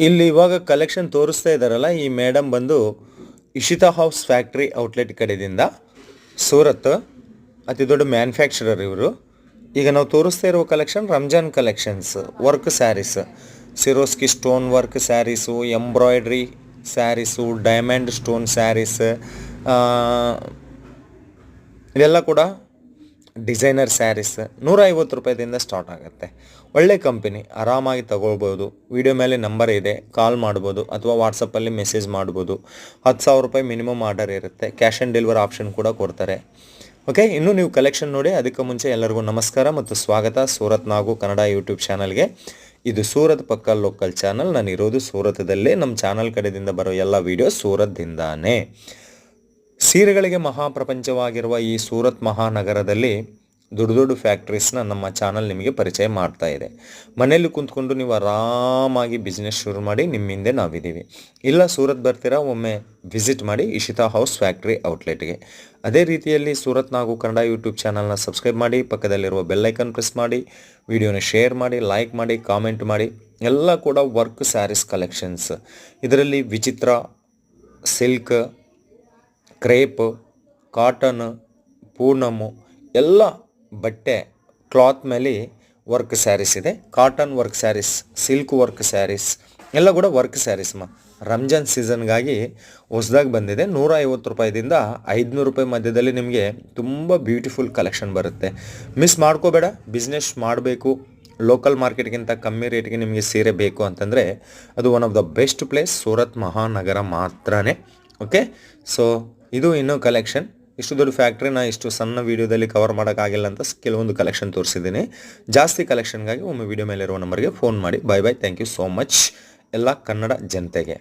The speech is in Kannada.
ಇಲ್ಲಿ ಇವಾಗ ಕಲೆಕ್ಷನ್ ತೋರಿಸ್ತಾ ಇದ್ದಾರಲ್ಲ, ಈ ಮೇಡಮ್ ಬಂದು ಇಶಿತಾ ಹೌಸ್ ಫ್ಯಾಕ್ಟ್ರಿ ಔಟ್ಲೆಟ್ ಕಡೆಯಿಂದ, ಸೂರತ್, ಅತಿ ದೊಡ್ಡ ಮ್ಯಾನುಫ್ಯಾಕ್ಚರರ್ ಇವರು. ಈಗ ನಾವು ತೋರಿಸ್ತಾ ಇರೋ collection Ramzan collections, work sarees, Swarovski stone work sarees, embroidery sarees, diamond stone sarees, ಇದೆಲ್ಲ ಕೂಡ ಡಿಸೈನರ್ ಸ್ಯಾರೀಸ್. 150 ರೂಪಾಯಿದಿಂದ ಸ್ಟಾರ್ಟ್ ಆಗುತ್ತೆ. ಒಳ್ಳೆ ಕಂಪನಿ, ಆರಾಮಾಗಿ ತಗೊಳ್ಬೋದು. ವಿಡಿಯೋ ಮೇಲೆ ನಂಬರ್ ಇದೆ, ಕಾಲ್ ಮಾಡ್ಬೋದು ಅಥವಾ ವಾಟ್ಸಪ್ಪಲ್ಲಿ ಮೆಸೇಜ್ ಮಾಡ್ಬೋದು. 10,000 ರೂಪಾಯಿ ಮಿನಿಮಮ್ ಆರ್ಡರ್ ಇರುತ್ತೆ. ಕ್ಯಾಶ್ ಆನ್ ಡೆಲಿವರಿ ಆಪ್ಷನ್ ಕೂಡ ಕೊಡ್ತಾರೆ. ಓಕೆ, ಇನ್ನೂ ನೀವು ಕಲೆಕ್ಷನ್ ನೋಡಿ. ಅದಕ್ಕೆ ಮುಂಚೆ ಎಲ್ಲರಿಗೂ ನಮಸ್ಕಾರ ಮತ್ತು ಸ್ವಾಗತ ಸೂರತ್ ನಾಗು ಕನ್ನಡ ಯೂಟ್ಯೂಬ್ ಚಾನಲ್ಗೆ. ಇದು ಸೂರತ್ ಪಕ್ಕ ಲೋಕಲ್ ಚಾನಲ್. ನಾನು ಇರೋದು ಸೂರತದಲ್ಲೇ. ನಮ್ಮ ಚಾನಲ್ ಕಡೆಯಿಂದ ಬರೋ ಎಲ್ಲ ವೀಡಿಯೋ ಸೂರತ್ದಿಂದಾನೇ. ಸೀರೆಗಳಿಗೆ ಮಹಾಪ್ರಪಂಚವಾಗಿರುವ ಈ ಸೂರತ್ ಮಹಾನಗರದಲ್ಲಿ ದೊಡ್ಡ ದೊಡ್ಡ ಫ್ಯಾಕ್ಟ್ರೀಸ್ನ ನಮ್ಮ ಚಾನಲ್ ನಿಮಗೆ ಪರಿಚಯ ಮಾಡ್ತಾ ಇದೆ. ಮನೆಯಲ್ಲಿ ಕುಂತ್ಕೊಂಡು ನೀವು ಆರಾಮಾಗಿ ಬಿಸ್ನೆಸ್ ಶುರು ಮಾಡಿ, ನಿಮ್ಮ ಹಿಂದೆ ನಾವಿದ್ದೀವಿ. ಇಲ್ಲ ಸೂರತ್ ಬರ್ತೀರಾ, ಒಮ್ಮೆ ವಿಸಿಟ್ ಮಾಡಿ ಇಶಿತಾ ಹೌಸ್ ಫ್ಯಾಕ್ಟ್ರಿ ಔಟ್ಲೆಟ್ಗೆ. ಅದೇ ರೀತಿಯಲ್ಲಿ ಸೂರತ್ ನಾಗು ಕನ್ನಡ ಯೂಟ್ಯೂಬ್ ಚಾನಲ್ನ ಸಬ್ಸ್ಕ್ರೈಬ್ ಮಾಡಿ, ಪಕ್ಕದಲ್ಲಿರುವ ಬೆಲ್ಲೈಕನ್ ಪ್ರೆಸ್ ಮಾಡಿ, ವಿಡಿಯೋನ ಶೇರ್ ಮಾಡಿ, ಲೈಕ್ ಮಾಡಿ, ಕಾಮೆಂಟ್ ಮಾಡಿ. ಎಲ್ಲ ಕೂಡ ವರ್ಕ್ ಸ್ಯಾರೀಸ್ ಕಲೆಕ್ಷನ್ಸ್. ಇದರಲ್ಲಿ ವಿಚಿತ್ರ, ಸಿಲ್ಕ್, ಕ್ರೇಪ್, ಕಾಟನ್, ಪೂನಮು ಎಲ್ಲ ಬಟ್ಟೆ ಕ್ಲಾತ್ ಮೇಲೆ ವರ್ಕ್ ಸ್ಯಾರೀಸ್ ಇದೆ. Cotton work sarees, silk work sarees ಎಲ್ಲ ಕೂಡ ವರ್ಕ್ ಸ್ಯಾರೀಸ್ಮ. ರಂಜಾನ್ ಸೀಸನ್ಗಾಗಿ ಹೊಸದಾಗಿ ಬಂದಿದೆ. 150 ರೂಪಾಯಿದಿಂದ 500 ರೂಪಾಯಿ ಮಧ್ಯದಲ್ಲಿ ನಿಮಗೆ ತುಂಬ ಬ್ಯೂಟಿಫುಲ್ ಕಲೆಕ್ಷನ್ ಬರುತ್ತೆ. ಮಿಸ್ ಮಾಡ್ಕೋಬೇಡ. ಬಿಸ್ನೆಸ್ ಮಾಡಬೇಕು, ಲೋಕಲ್ ಮಾರ್ಕೆಟ್ಗಿಂತ ಕಮ್ಮಿ ರೇಟ್ಗೆ ನಿಮಗೆ ಸೀರೆ ಬೇಕು ಅಂತಂದರೆ ಅದು one of the best place Surat ಮಹಾನಗರ ಮಾತ್ರನೇ. ಓಕೆ, ಸೊ ಇದು ಇನ್ನೂ ಕಲೆಕ್ಷನ್. ಇಷ್ಟು ದೊಡ್ಡ ಫ್ಯಾಕ್ಟ್ರಿನ ಇಷ್ಟು ಸಣ್ಣ ವೀಡಿಯೋದಲ್ಲಿ ಕವರ್ ಮಾಡೋಕ್ಕಾಗಿಲ್ಲ ಅಂತ ಕೆಲವೊಂದು ಕಲೆಕ್ಷನ್ ತೋರಿಸಿದ್ದೀನಿ. ಜಾಸ್ತಿ ಕಲೆಕ್ಷನ್ಗಾಗಿ ಒಮ್ಮೆ ವೀಡಿಯೋ ಮೇಲೆ ಇರುವ ನಂಬರ್ಗೆ ಫೋನ್ ಮಾಡಿ. Bye bye, thank you so much ಎಲ್ಲ ಕನ್ನಡ ಜನತೆಗೆ.